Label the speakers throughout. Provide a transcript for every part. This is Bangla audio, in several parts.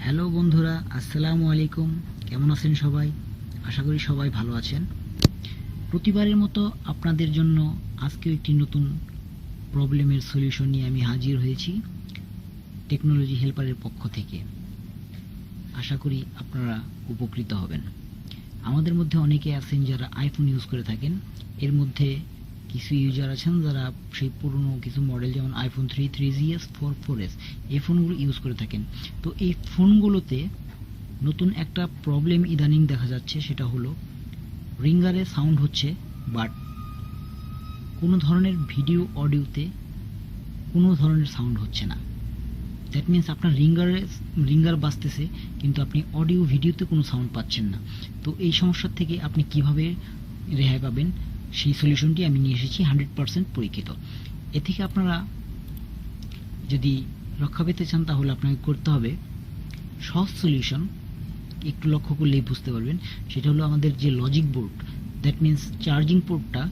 Speaker 1: হ্যালো বন্ধুরা, আসসালামু আলাইকুম। কেমন আছেন সবাই? আশা করি সবাই ভালো আছেন। প্রতিবারের মতো আপনাদের জন্য আজকেও একটি নতুন প্রবলেমের সলিউশন নিয়ে আমি হাজির হয়েছি টেকনোলজি হেল্পারের পক্ষ থেকে। আশা করি আপনারা উপকৃত হবেন। আমাদের মধ্যে অনেকে আছেন যারা আইফোন ইউজ করে থাকেন। এর মধ্যে কিছু ইউজার আছেন যারা সেই পুরনো কিছু মডেল যেমন আইফোন 3, 3GS, 4, 4S এই ফোনগুলো ইউজ করে থাকেন। তো এই ফোনগুলোতে নতুন একটা প্রবলেম ইদানিং দেখা যাচ্ছে, সেটা হলো রিঙ্গারে সাউন্ড হচ্ছে, বাট কোনো ধরনের ভিডিও অডিওতে কোনো ধরনের সাউন্ড হচ্ছে না। দ্যাট মিনস আপনার রিঙ্গার বাজতেছে কিন্তু আপনি অডিও ভিডিওতে কোনো সাউন্ড পাচ্ছেন না। তো এই সমস্যার থেকে আপনি কিভাবে রেহাই পাবেন সেই সলিউশনটি আমি নিয়ে এসেছি 100% পরীক্ষিত। এ থেকে আপনারা যদি রক্ষা পেতে চান তাহলে আপনাকে করতে হবে সহজ সলিউশন, একটু লক্ষ্য করলেই বুঝতে পারবেন। সেটা হলো আমাদের যে logic board, that means charging পোর্টটা,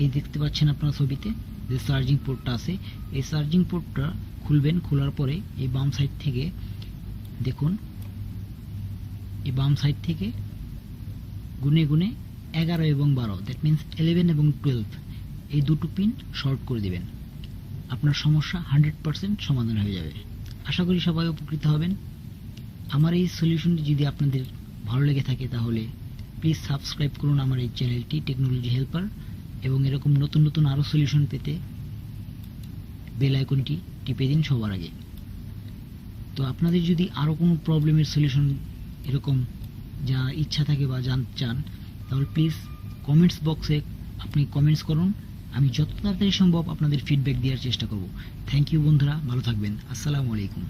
Speaker 1: এই দেখতে পাচ্ছেন আপনারা ছবিতে যে চার্জিং পোর্টটা আছে, এই চার্জিং পোর্টটা খুলবেন। খোলার পরে এই বাম সাইড থেকে দেখুন, এই বাম সাইড থেকে গুনে গুনে 11 এবং 12, দ্যাট মিনস 11 এবং 12 এই দুটো পিন শর্ট করে দিবেন। আপনার সমস্যা 100% সমাধান হয়ে যাবে। আশা করি সবাই উপকৃত হবেন। আমার এই সলিউশনটি যদি আপনাদের ভালো লেগে থাকে তাহলে প্লিজ সাবস্ক্রাইব করুন আমার এই চ্যানেলটি টেকনোলজি হেল্পার, এবং এরকম নতুন নতুন আরও সলিউশন পেতে বেল আইকনটি টিপে দিন সবার আগে। তো আপনাদের যদি আরও কোনো প্রবলেমের সলিউশন এরকম যা ইচ্ছা থাকে বা জানতে চান তাহলে প্লিজ কমেন্টস বক্সে আপনি কমেন্টস করুন। আমি যত তাড়াতাড়ি সম্ভব আপনাদের ফিডব্যাক দেওয়ার চেষ্টা করব। থ্যাংক ইউ বন্ধুরা, ভালো থাকবেন। আসসালামু আলাইকুম।